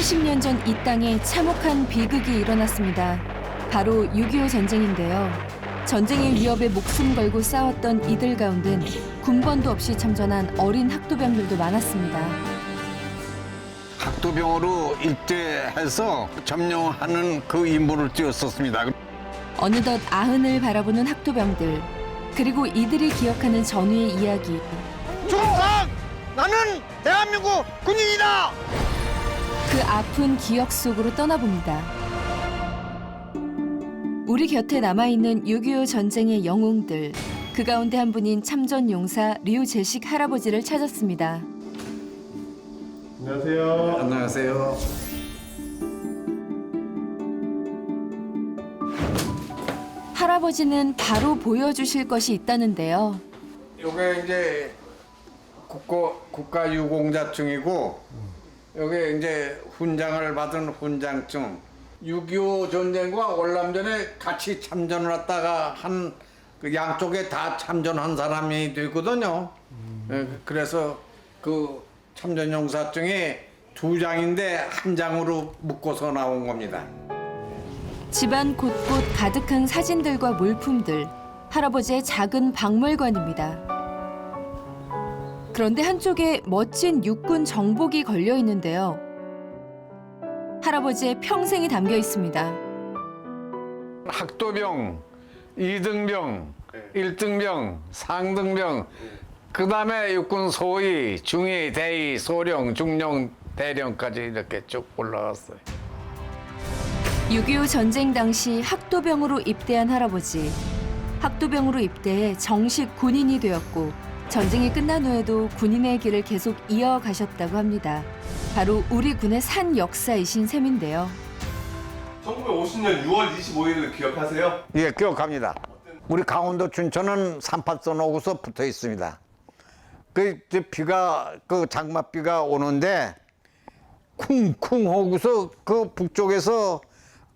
70년 전 이 땅에 참혹한 비극이 일어났습니다. 바로 6.25 전쟁인데요. 전쟁의 위협에 목숨 걸고 싸웠던 이들 가운데 군번도 없이 참전한 어린 학도병들도 많았습니다. 학도병으로 입대해서 점령하는 그 임무를 띄웠었습니다. 어느덧 아흔을 바라보는 학도병들, 그리고 이들이 기억하는 전후의 이야기. 충성! 나는 대한민국 군인이다! 그 아픈 기억 속으로 떠나봅니다. 우리 곁에 남아있는 6.25 전쟁의 영웅들, 그 가운데 한 분인 참전용사 류재식 할아버지를 찾았습니다. 안녕하세요. 안녕하세요. 할아버지는 바로 보여주실 것이 있다는데요. 이게 이제 국가유공자증이고 여기 이제 훈장을 받은 훈장증. 6.25 전쟁과 월남전에 같이 참전을 했다가 한 그 양쪽에 다 참전한 사람이 되거든요. 그래서 그 참전용사증이 2장인데 1장으로 묶어서 나온 겁니다. 집안 곳곳 가득한 사진들과 물품들, 할아버지의 작은 박물관입니다. 그런데 한쪽에 멋진 육군 정복이 걸려 있는데요. 할아버지의 평생이 담겨 있습니다. 학도병, 2등병, 1등병, 상등병, 그 다음에 육군 소위, 중위, 대위, 소령, 중령, 대령까지 이렇게 쭉 올라갔어요. 6.25 전쟁 당시 학도병으로 입대한 할아버지. 학도병으로 입대해 정식 군인이 되었고 전쟁이 끝난 후에도 군인의 길을 계속 이어가셨다고 합니다. 바로 우리 군의 산 역사이신 셈인데요. 1950년 6월 25일을 기억하세요? 예, 기억합니다. 우리 강원도 춘천은 38선 오고서 붙어 있습니다. 그 장맛비가 오는데 쿵쿵 하고서 그 북쪽에서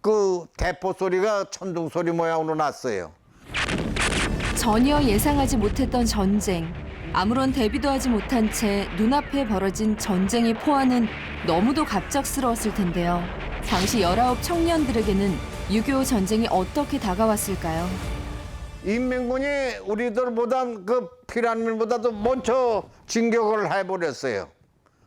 그 대포 소리가 천둥 소리 모양으로 났어요. 전혀 예상하지 못했던 전쟁. 아무런 대비도 하지 못한 채 눈앞에 벌어진 전쟁의 포화는 너무도 갑작스러웠을 텐데요. 당시 19 청년들에게는 6.25 전쟁이 어떻게 다가왔을까요? 인민군이 우리들보단 그 피란민보다도 먼저 진격을 해버렸어요.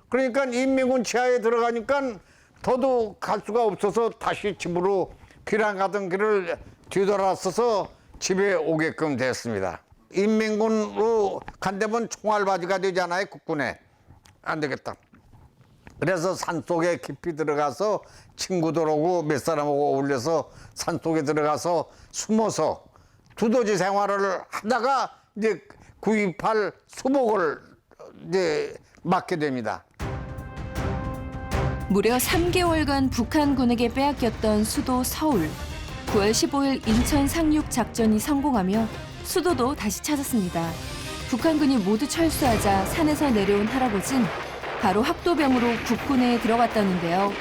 그러니까 인민군 지하에 들어가니까 더더욱 갈 수가 없어서 다시 집으로 피란 가던 길을 뒤돌아서서 집에 오게끔 됐습니다. 인민군으로 간다면 총알바지가 되잖아요, 국군에. 안 되겠다. 그래서 산속에 깊이 들어가서 친구들하고 몇 사람하고 어울려서 산속에 들어가서 숨어서 두더지 생활을 하다가 이제 9.28 수복을 이제 맞게 됩니다. 무려 3개월간 북한군에게 빼앗겼던 수도 서울. 9월 15일 인천 상륙 작전이 성공하며 수도도 다시 찾았습니다. 북한군이 모두 철수하자 산에서 내려온 할아버진 바로 학도병으로 국군에 들어갔다는데요.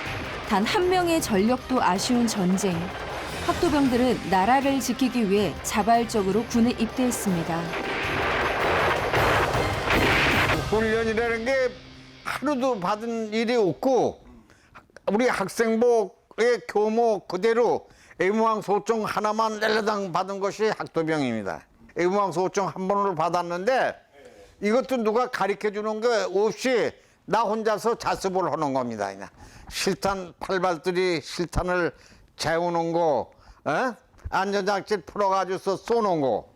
단 한 명의 전력도 아쉬운 전쟁. 학도병들은 나라를 지키기 위해 자발적으로 군에 입대했습니다. 훈련이라는 게 하루도 받은 일이 없고 우리 학생복의 교모 그대로 애무항 소총 하나만 낼라당 받은 것이 학도병입니다. 애무항 소총 한 번을 받았는데 이것도 누가 가르쳐주는 거 없이 나 혼자서 자습을 하는 겁니다. 그냥. 실탄 팔발들이 실탄을 재우는 거, 안전장치 풀어가지고서 쏘는 거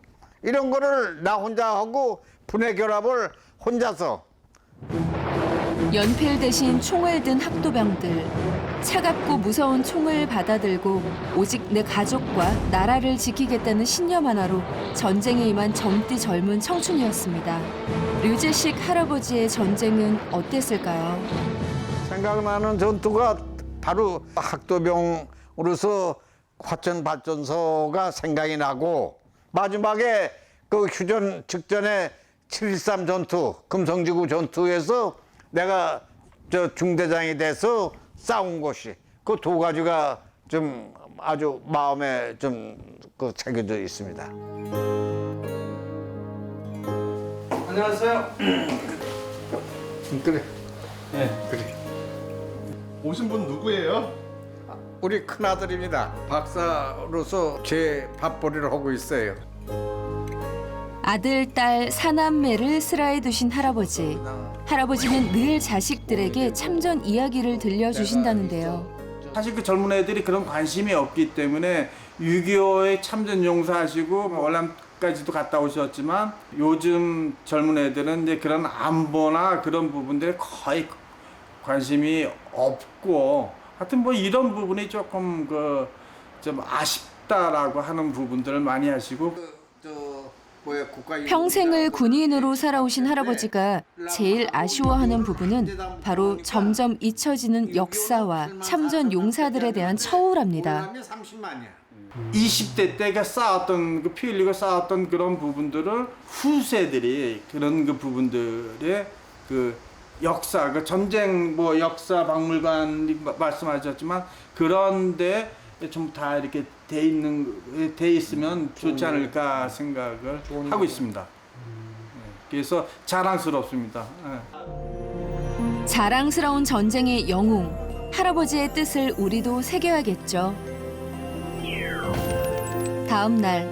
이런 거를 나 혼자 하고 분해 결합을 혼자서. 연필 대신 총을 든 학도병들. 차갑고 무서운 총을 받아들고 오직 내 가족과 나라를 지키겠다는 신념 하나로 전쟁에 임한 젊디 젊은 청춘이었습니다. 류재식 할아버지의 전쟁은 어땠을까요? 생각나는 전투가 바로 학도병으로서 화천 발전소가 생각이 나고 마지막에 그 휴전 직전에 7.13 전투, 금성지구 전투에서 내가 중대장이 돼서 싸운 것이 그 두 가지가 좀 아주 마음에 좀 그 새겨져 있습니다. 안녕하세요. 그래. 네. 그래. 오신 분 누구예요? 우리 큰아들입니다. 박사로서 제 밥벌이를 하고 있어요. 아들, 딸, 사남매를 슬하에 두신 할아버지. 할아버지는 늘 자식들에게 참전 이야기를 들려주신다는데요. 사실 그 젊은 애들이 그런 관심이 없기 때문에 6.25에 참전 용사하시고 월남까지도 갔다 오셨지만 요즘 젊은 애들은 이제 그런 안보나 그런 부분들에 거의 관심이 없고 하여튼 뭐 이런 부분이 조금 좀 아쉽다라고 하는 부분들을 많이 하시고 평생을 군인으로 살아오신 할아버지가 제일 아쉬워하는 부분은 바로 점점 잊혀지는 역사와 참전 용사들에 대한 처우랍니다. 20대 때가 쌓았던 피 흘리고 쌓았던 그런 부분들을 후세들이 그런 그 부분들의 그 역사, 그 전쟁 뭐 역사 박물관 말씀하셨지만 그런데 좀 다 이렇게 돼 있으면 좋지 않을까 생각을 하고 있습니다. 그래서 자랑스럽습니다. 자랑스러운 전쟁의 영웅, 할아버지의 뜻을 우리도 새겨야겠죠. 다음 날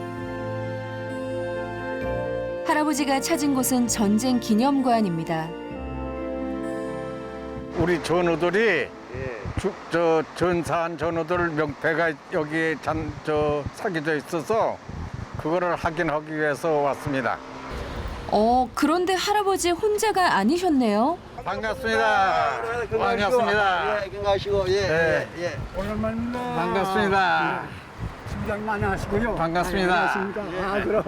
할아버지가 찾은 곳은 전쟁 기념관입니다. 우리 전우들이 전사한 전우들 명패가 여기에 새겨져 있어서 그거를 확인하기 위해서 왔습니다. 그런데 할아버지 혼자가 아니셨네요. 반갑습니다. 반갑습니다. 건강하시고 예. 오랜만입니다. 반갑습니다. 심장 많이 하시고요. 반갑습니다. 그럼.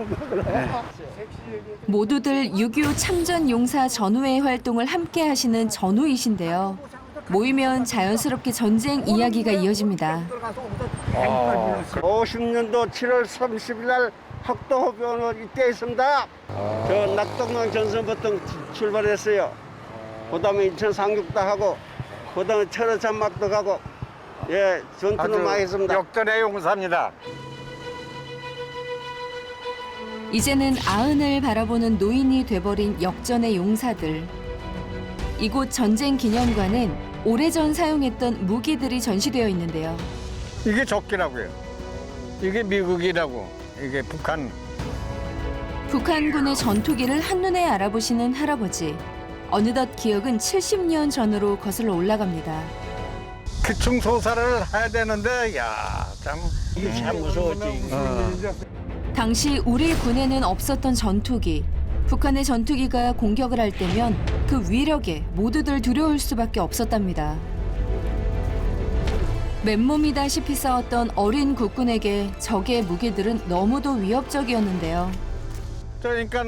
모두들 6.25 참전 용사 전우회 활동을 함께 하시는 전우이신데요. 모이면 자연스럽게 전쟁 이야기가 이어집니다. 50년도 7월 30일 날 학도호변을 이때 있습니다. 저 낙동강 전선부터 출발했어요. 그다음에 인천 상륙도 하고 그다음에 철원 잔막도 가고 전투는 많이 했습니다. 역전의 용사입니다. 이제는 아흔을 바라보는 노인이 돼버린 역전의 용사들. 이곳 전쟁 기념관엔 오래전 사용했던 무기들이 전시되어 있는데요. 이게 적기라고요. 이게 미국이라고. 이게 북한. 북한군의 전투기를 한눈에 알아보시는 할아버지. 어느덧 기억은 70년 전으로 거슬러 올라갑니다. 기충소사를 해야 되는데 참 이게 참 무서웠지. 당시 우리 군에는 없었던 전투기. 북한의 전투기가 공격을 할 때면 그 위력에 모두들 두려울 수밖에 없었답니다. 맨몸이다시피 싸웠던 어린 국군에게 적의 무기들은 너무도 위협적이었는데요. 그러니까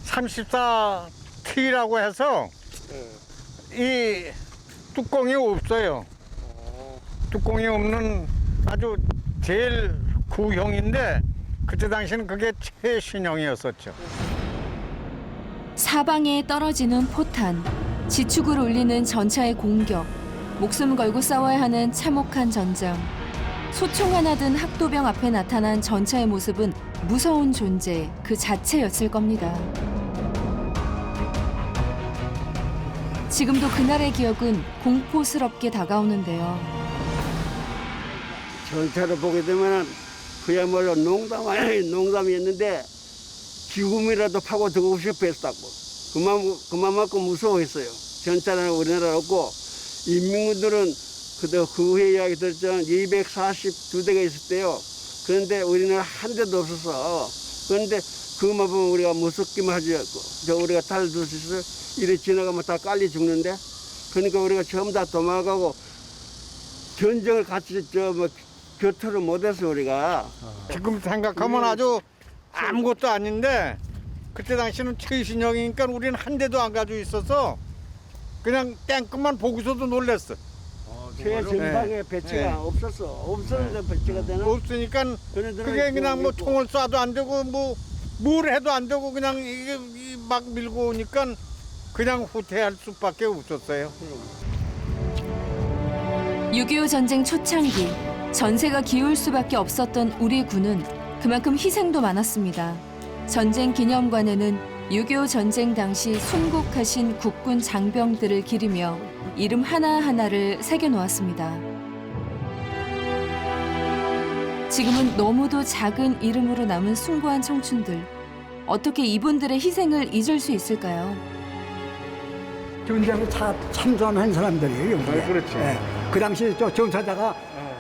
34T라고 해서 이 뚜껑이 없어요. 뚜껑이 없는 아주 제일 구형인데 그때 당시는 그게 최신형이었었죠. 사방에 떨어지는 포탄, 지축을 울리는 전차의 공격, 목숨 걸고 싸워야 하는 참혹한 전장. 소총 하나 든 학도병 앞에 나타난 전차의 모습은 무서운 존재 그 자체였을 겁니다. 지금도 그날의 기억은 공포스럽게 다가오는데요. 전차를 보게 되면 그야말로 농담이었는데 지금이라도 파고들고 싶었다고. 그만큼 무서워했어요. 전차는 우리나라 없고 인민군들은 그 후에 이야기 들었지만 242대가 있었대요. 그런데 우리나라 한 대도 없었어. 그런데 그것만 보면 우리가 무섭기만 하지 않고 우리가 탈을 둘 수 있어. 이래 지나가면 다 깔리 죽는데. 그러니까 우리가 전부 다 도망가고 전쟁을 같이 교토를 못해서 우리가. 지금 생각하면 아주 아무것도 아닌데 그때 당시는 최신형이니까 우리는 한 대도 안 가지고 있어서 그냥 땡끝만 보고서도 놀랬어. 최전방에 배치가 없었어. 없었는데 배치가 되나? 없으니까 그게 그냥 뭐 총을 쏴도 안 되고 뭘 해도 안 되고 그냥 이게 막 밀고 오니까 그냥 후퇴할 수밖에 없었어요. 6.25 전쟁 초창기 전세가 기울 수밖에 없었던 우리 군은 그만큼 희생도 많았습니다. 전쟁 기념관에는 6.25 전쟁 당시 순국하신 국군 장병들을 기리며 이름 하나하나를 새겨놓았습니다. 지금은 너무도 작은 이름으로 남은 숭고한 청춘들. 어떻게 이분들의 희생을 잊을 수 있을까요? 전쟁에 참전한 사람들이에요. 여기에. 그렇죠. 그 당시 저 전사자가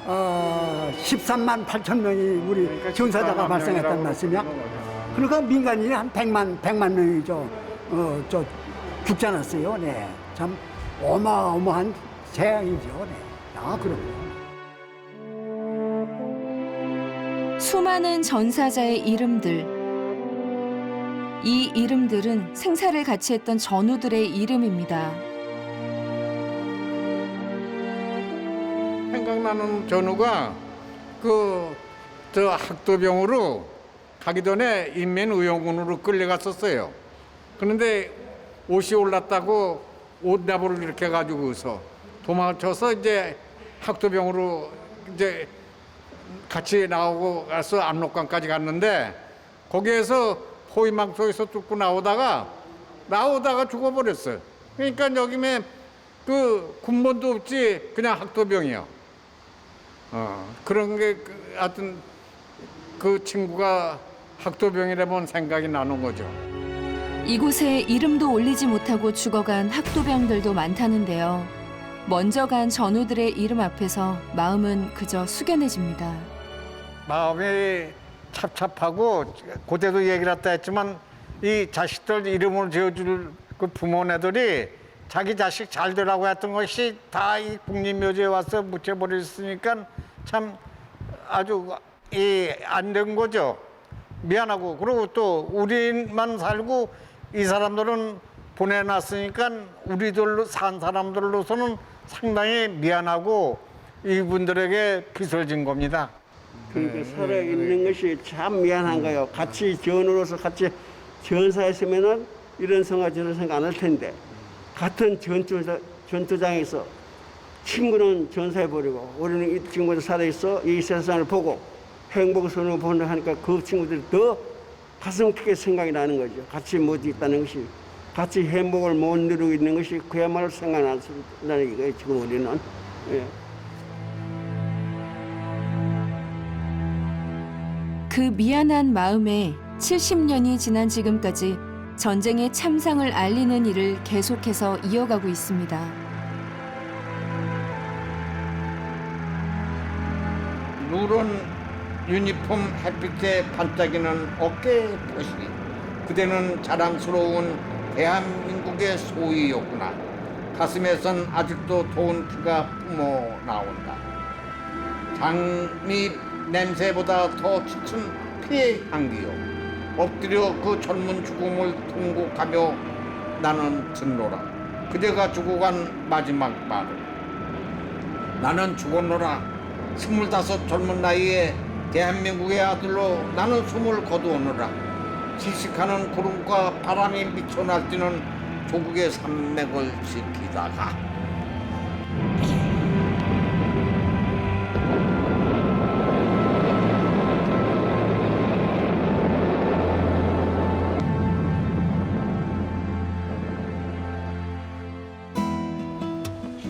13만 8천 명이 우리 전사자가 발생했단 말씀이야. 그러니까 민간인이 한 100만 명이 저 죽지 않았어요. 네. 참 어마어마한 재앙이죠. 네. 그럼요. 수많은 전사자의 이름들. 이 이름들은 생사를 같이 했던 전우들의 이름입니다. 생각나는 전우가 저 학도병으로 가기 전에 인민의용군으로 끌려갔었어요. 그런데 옷이 올랐다고 옷나부를 이렇게 가지고서 도망쳐서 이제 학도병으로 이제 같이 나오고 가서 압록강까지 갔는데 거기에서 포위망 속에서 뚫고 나오다가 죽어버렸어요. 그러니까 여기면 그 군번도 없지 그냥 학도병이요. 그런 게 하여튼 그 친구가 학도병이라면 생각이 나는 거죠. 이곳에 이름도 올리지 못하고 죽어간 학도병들도 많다는데요. 먼저 간 전우들의 이름 앞에서 마음은 그저 숙연해집니다. 마음이 찹찹하고 그때도 얘기를 했다 했지만 이 자식들 이름을 지어줄 그 부모네들이 자기 자식 잘 되라고 했던 것이 다 이 국립묘지에 와서 묻혀버렸으니까 참 아주 안 된 거죠. 미안하고 그리고 또 우리만 살고 이 사람들은 보내놨으니까 우리들로 산 사람들로서는 상당히 미안하고 이분들에게 빚을 진 겁니다. 그러니까 살아있는 것이 참 미안한 거예요. 같이 전우로서 같이 전사했으면은 이런 생각 저런 생각 안 할 텐데 같은 전투장에서 친구는 전사해버리고 우리는 이 친구들 살아있어 이 세상을 보고 행복선을 보는 하니까 그 친구들이 더 가슴 크게 생각이 나는 거죠. 같이 못 있다는 것이 같이 행복을 못 누리고 있는 것이 그야말로 생각나는 거예요. 지금 우리는. 예. 그 미안한 마음에 70년이 지난 지금까지 전쟁의 참상을 알리는 일을 계속해서 이어가고 있습니다. 누런 유니폼 햇빛에 반짝이는 어깨 표시. 그대는 자랑스러운 대한민국의 소위였구나. 가슴에선 아직도 더운 피가 뿜어 나온다. 장미 냄새보다 더 짙은 피의 향기요. 엎드려 그 젊은 죽음을 통곡하며 나는 듣노라. 그대가 죽어간 마지막 말을. 나는 죽었노라. 25 젊은 나이에 대한민국의 아들로 나는 숨을 거두었노라. 지식하는 구름과 바람이 미쳐 날뛰는 조국의 산맥을 지키다가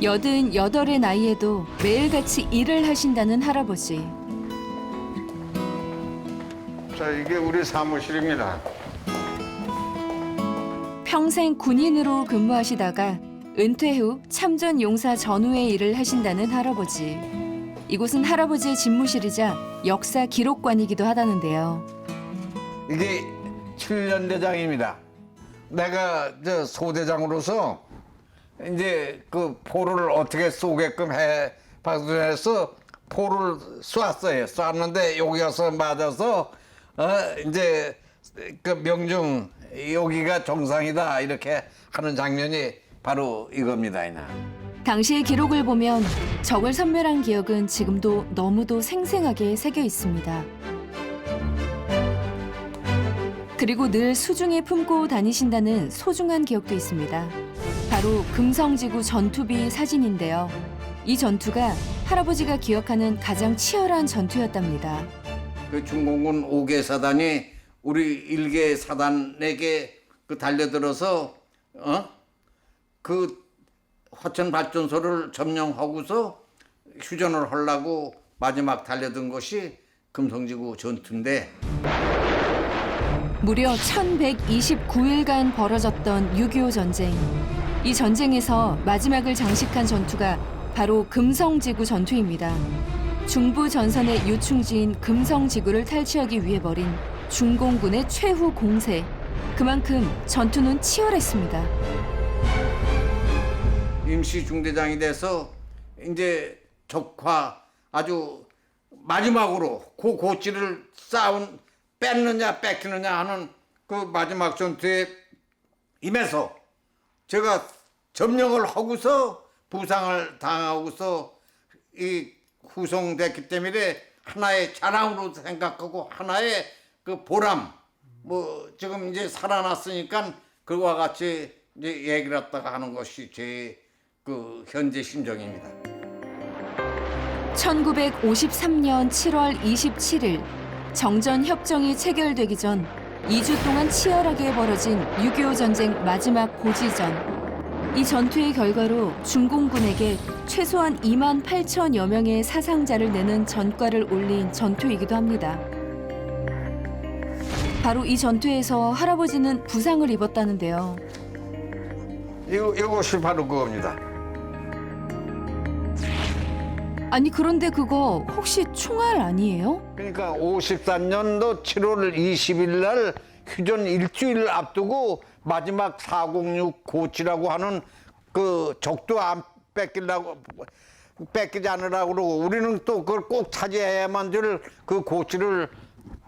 여든여덟의 나이에도 매일같이 일을 하신다는 할아버지. 자, 이게 우리 사무실입니다. 평생 군인으로 근무하시다가 은퇴 후 참전 용사 전우의 일을 하신다는 할아버지. 이곳은 할아버지의 집무실이자 역사 기록관이기도 하다는데요. 이게 7년 대장입니다. 내가 저 소대장으로서 이제 그 포를 어떻게 쏘게끔 해서 포를 쐈어요. 쐈는데 여기 와서 맞아서 이제 그 명중 여기가 정상이다 이렇게 하는 장면이 바로 이겁니다. 당시의 기록을 보면 적을 섬멸한 기억은 지금도 너무도 생생하게 새겨 있습니다. 그리고 늘 수중에 품고 다니신다는 소중한 기억도 있습니다. 바로 금성지구 전투비 사진인데요. 이 전투가 할아버지가 기억하는 가장 치열한 전투였답니다. 그 중공군 5개 사단이 우리 1개 사단에게 그 달려들어서 그 화천 발전소를 점령하고서 휴전을 하려고 마지막 달려든 것이 금성지구 전투인데 무려 1129일간 벌어졌던 6.25 전쟁. 이 전쟁에서 마지막을 장식한 전투가 바로 금성지구 전투입니다. 중부 전선의 요충지인 금성지구를 탈취하기 위해 벌인 중공군의 최후 공세. 그만큼 전투는 치열했습니다. 임시 중대장이 돼서 이제 적화 아주 마지막으로 그 고치를 뺐느냐 뺏기느냐 하는 그 마지막 전투에 임해서 제가 점령을 하고서 부상을 당하고서 이 후송됐기 때문에 하나의 자랑으로 생각하고 하나의 그 보람 뭐 지금 이제 살아났으니까 그와 같이 이제 얘기를 했다가 하는 것이 제 그 현재 심정입니다. 1953년 7월 27일 정전 협정이 체결되기 전 2주 동안 치열하게 벌어진 6.25 전쟁 마지막 고지전. 이 전투의 결과로 중공군에게 최소한 2만 8천여 명의 사상자를 내는 전과를 올린 전투이기도 합니다. 바로 이 전투에서 할아버지는 부상을 입었다는데요. 이것이 바로 그겁니다. 아니 그런데 그거 혹시 총알 아니에요? 그러니까 54년도 7월 20일 날 휴전 일주일을 앞두고 마지막 406 고치라고 하는 그 적도 안 뺏기지 않으라고 그러고 우리는 또 그걸 꼭 차지해야만 될 그 고치를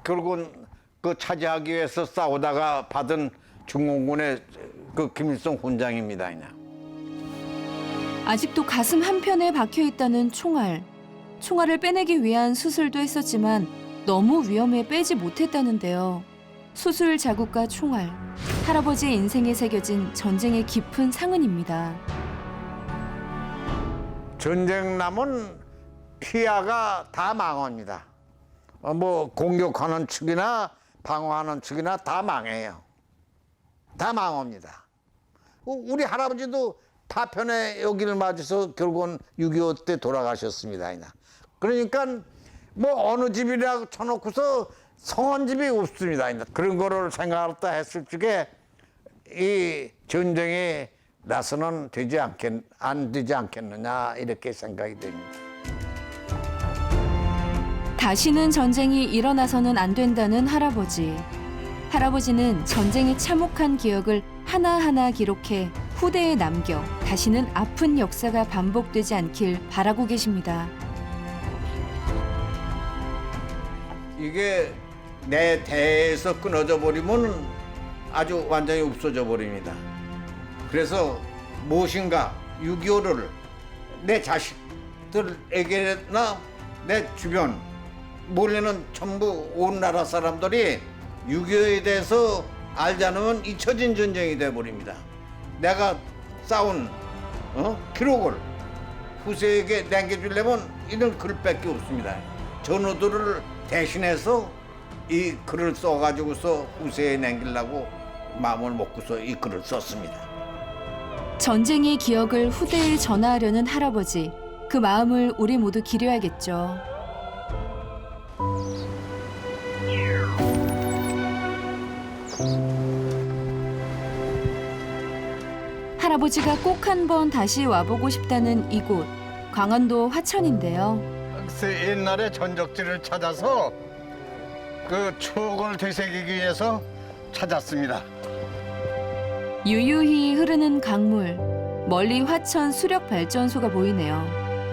결국은 그 차지하기 위해서 싸우다가 받은 중공군의 그 김일성 훈장입니다. 그냥. 아직도 가슴 한편에 박혀있다는 총알. 총알을 빼내기 위한 수술도 했었지만 너무 위험해 빼지 못했다는데요. 수술 자국과 총알. 할아버지의 인생에 새겨진 전쟁의 깊은 상흔입니다. 전쟁 남은 희야가 다 망합니다. 뭐 공격하는 측이나 방어하는 측이나 다 망해요. 다 망합니다. 우리 할아버지도 파편의 여기를 맞아서 결국은 6.25 때 돌아가셨습니다. 그러니까 뭐 어느 집이라고 쳐놓고서 성한 집이 없습니다. 그런 거를 생각했다 했을 적에 이 전쟁이 나서는 안 되지 않겠느냐 이렇게 생각이 됩니다. 다시는 전쟁이 일어나서는 안 된다는 할아버지. 할아버지는 전쟁의 참혹한 기억을 하나하나 기록해 후대에 남겨 다시는 아픈 역사가 반복되지 않길 바라고 계십니다. 이게 내 대에서 끊어져 버리면 아주 완전히 없어져 버립니다. 그래서 무엇인가 6.25를 내 자식들에게나 내 주변 몰래는 전부 온 나라 사람들이 6.25에 대해서 알지 않으면 잊혀진 전쟁이 돼버립니다. 내가 쌓은 기록을 후세에게 남겨주려면 이런 글밖에 없습니다. 전우들을 대신해서 이 글을 써가지고서 후세에 남기려고 마음을 먹고서 이 글을 썼습니다. 전쟁의 기억을 후대에 전하하려는 할아버지. 그 마음을 우리 모두 기려야겠죠. 할아버지가 꼭 한번 다시 와보고 싶다는 이곳, 강원도 화천인데요. 옛날에 전적지를 찾아서 그 추억을 되새기기 위해서 찾았습니다. 유유히 흐르는 강물, 멀리 화천 수력 발전소가 보이네요.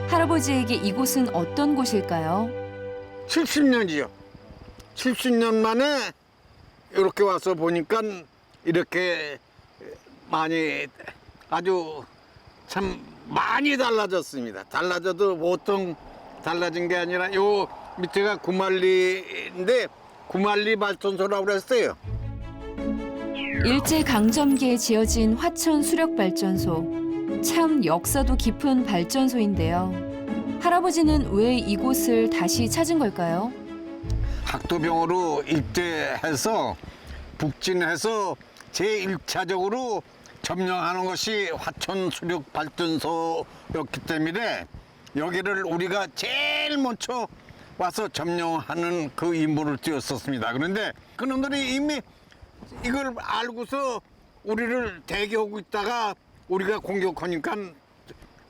할아버지에게 이곳은 어떤 곳일까요? 70년이요. 70년 만에 이렇게 와서 보니까 이렇게 많이 아주 참 많이 달라졌습니다. 달라져도 보통 달라진 게 아니라 요 밑에가 구만리인데 구만리 발전소라고 그랬어요. 일제강점기에 지어진 화천 수력발전소. 참 역사도 깊은 발전소인데요. 할아버지는 왜 이곳을 다시 찾은 걸까요? 학도병으로 입대해서 북진해서 제1차적으로 점령하는 것이 화천 수력 발전소였기 때문에 여기를 우리가 제일 먼저 와서 점령하는 그 임무를 띄웠었습니다. 그런데 그놈들이 이미 이걸 알고서 우리를 대기하고 있다가 우리가 공격하니까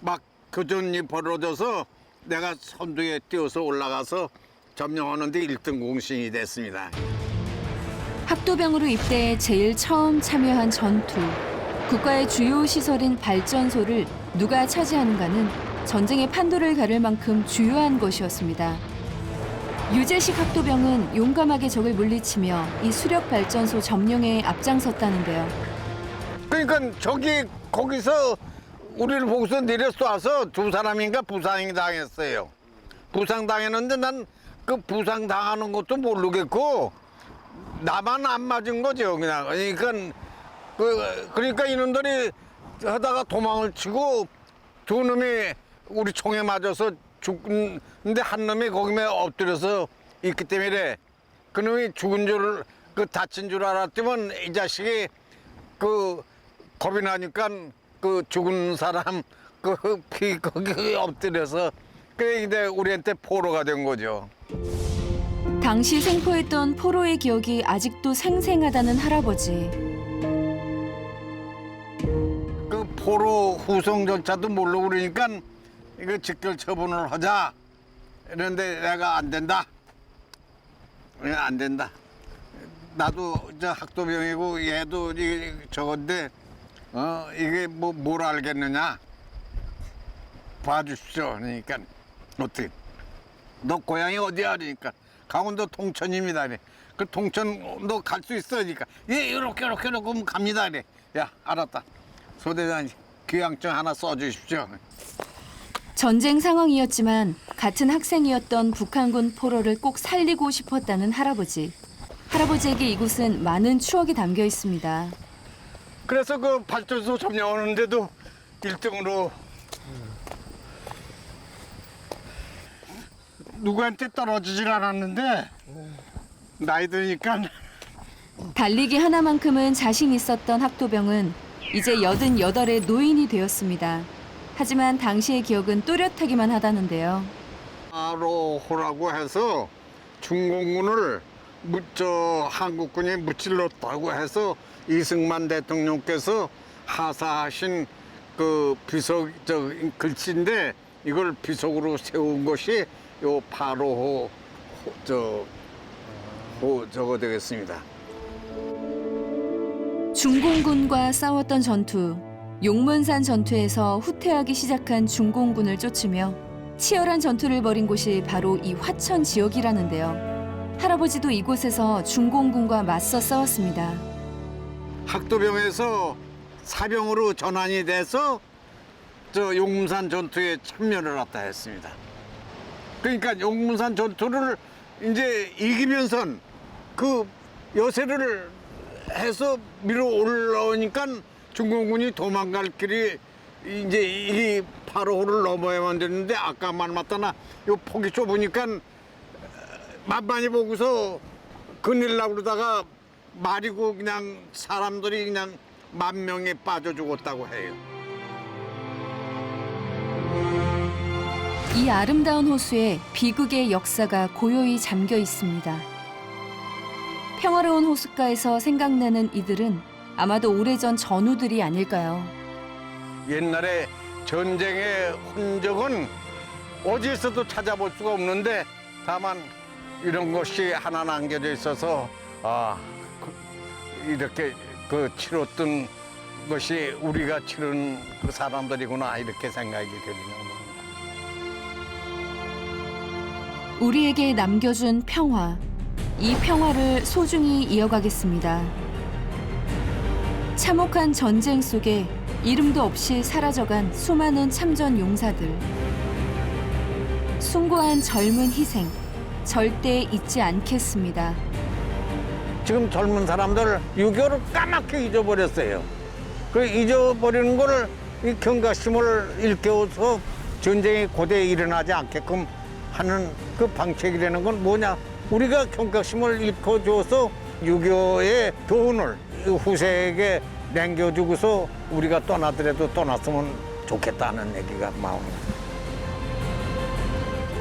막 교전이 벌어져서 내가 선두에 뛰어서 올라가서 점령하는데 1등 공신이 됐습니다. 학도병으로 입대해 제일 처음 참여한 전투. 국가의 주요 시설인 발전소를 누가 차지하는가는 전쟁의 판도를 가를 만큼 주요한 것이었습니다. 유재식 학도병은 용감하게 적을 물리치며 이 수력 발전소 점령에 앞장섰다는데요. 그러니까 거기서 우리를 보고서 내려 쏴서 2사람인가 부상이 당했어요. 부상 당했는데 난 그 부상 당하는 것도 모르겠고 나만 안 맞은 거죠. 그냥 그러니까 이놈들이 하다가 도망을 치고 2놈이 우리 총에 맞아서 죽는데 한 놈이 거기에 엎드려서 있기 때문에 그놈이 죽은 줄 다친 줄 알았더만 이 자식이 겁이 나니까 죽은 사람 피 거기 엎드려서 이제 우리한테 포로가 된 거죠. 당시 생포했던 포로의 기억이 아직도 생생하다는 할아버지. 포로 후송 절차도 모르고 그러니까 이거 직결 처분을 하자. 이런데 내가 안 된다. 안 된다. 나도 저 학도병이고 얘도 저건데 이게 뭘 알겠느냐. 봐주십시오. 그러니까 어떻게 너 고향이 어디야? 그러니까 강원도 통천입니다. 그래. 그 통천 너 갈 수 있어? 그러니까 예 이렇게 그럼 갑니다. 그래. 야 알았다. 소대장님 귀향증 하나 써주십시오. 전쟁 상황이었지만 같은 학생이었던 북한군 포로를 꼭 살리고 싶었다는 할아버지. 할아버지에게 이곳은 많은 추억이 담겨 있습니다. 그래서 그 발전소 점령하는데도 1등으로 누구한테 떨어지질 않았는데 나이 드니까 달리기 하나만큼은 자신 있었던 학도병은 이제 88의 노인이 되었습니다. 하지만 당시의 기억은 또렷하기만 하다는데요. 파로호라고 해서 중공군을 한국군이 무찔렀다고 해서 이승만 대통령께서 하사하신 그 비석 글씨인데 이걸 비석으로 세운 것이 요 파로호 저거 되겠습니다. 중공군과 싸웠던 전투. 용문산 전투에서 후퇴하기 시작한 중공군을 쫓으며 치열한 전투를 벌인 곳이 바로 이 화천 지역이라는데요. 할아버지도 이곳에서 중공군과 맞서 싸웠습니다. 학도병에서 사병으로 전환이 돼서 저 용문산 전투에 참여를 했다 했습니다. 그러니까 용문산 전투를 이제 이기면선 그 여세를 해서 밀어 올라오니까 중공군이 도망갈 길이 이제 이 파로호를 넘어야만 되는데 아까 말 맞다나 요 폭이 좁으니까 만만히 보고서 그늘라고 그러다가 말이고 그냥 사람들이 그냥 10,000명이 빠져 죽었다고 해요. 이 아름다운 호수에 비극의 역사가 고요히 잠겨 있습니다. 평화로운 호숫가에서 생각나는 이들은 아마도 오래전 전우들이 아닐까요? 옛날에 전쟁의 흔적은 어디에서도 찾아볼 수가 없는데 다만 이런 것이 하나 남겨져 있어서 이렇게 치렀던 것이 우리가 치른 그 사람들이구나 이렇게 생각이 되네요. 우리에게 남겨준 평화. 이 평화를 소중히 이어가겠습니다. 참혹한 전쟁 속에 이름도 없이 사라져간 수많은 참전 용사들. 숭고한 젊은 희생. 절대 잊지 않겠습니다. 지금 젊은 사람들 6.25를 까맣게 잊어버렸어요. 그 잊어버리는 거를 이 경각심을 일깨워서 전쟁이 고대에 일어나지 않게끔 하는 그 방책이라는 건 뭐냐? 우리가 경각심을 일깨워줘서 유교의 교훈을 후세에게 남겨주고서 우리가 떠나더라도 떠났으면 좋겠다는 얘기가 마음입니다.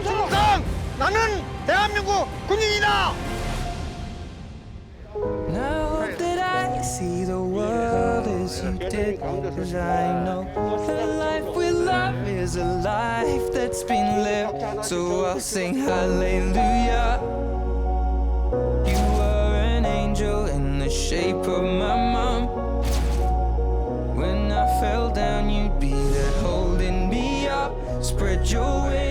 우선상 나는 대한민국 군인이다. Now that I see the world as you did, 'cause I know the life we love is a life that's been lived. So I'll sing hallelujah. You were an angel in the shape of my mom. When I fell down, you'd be there holding me up. Spread your wings.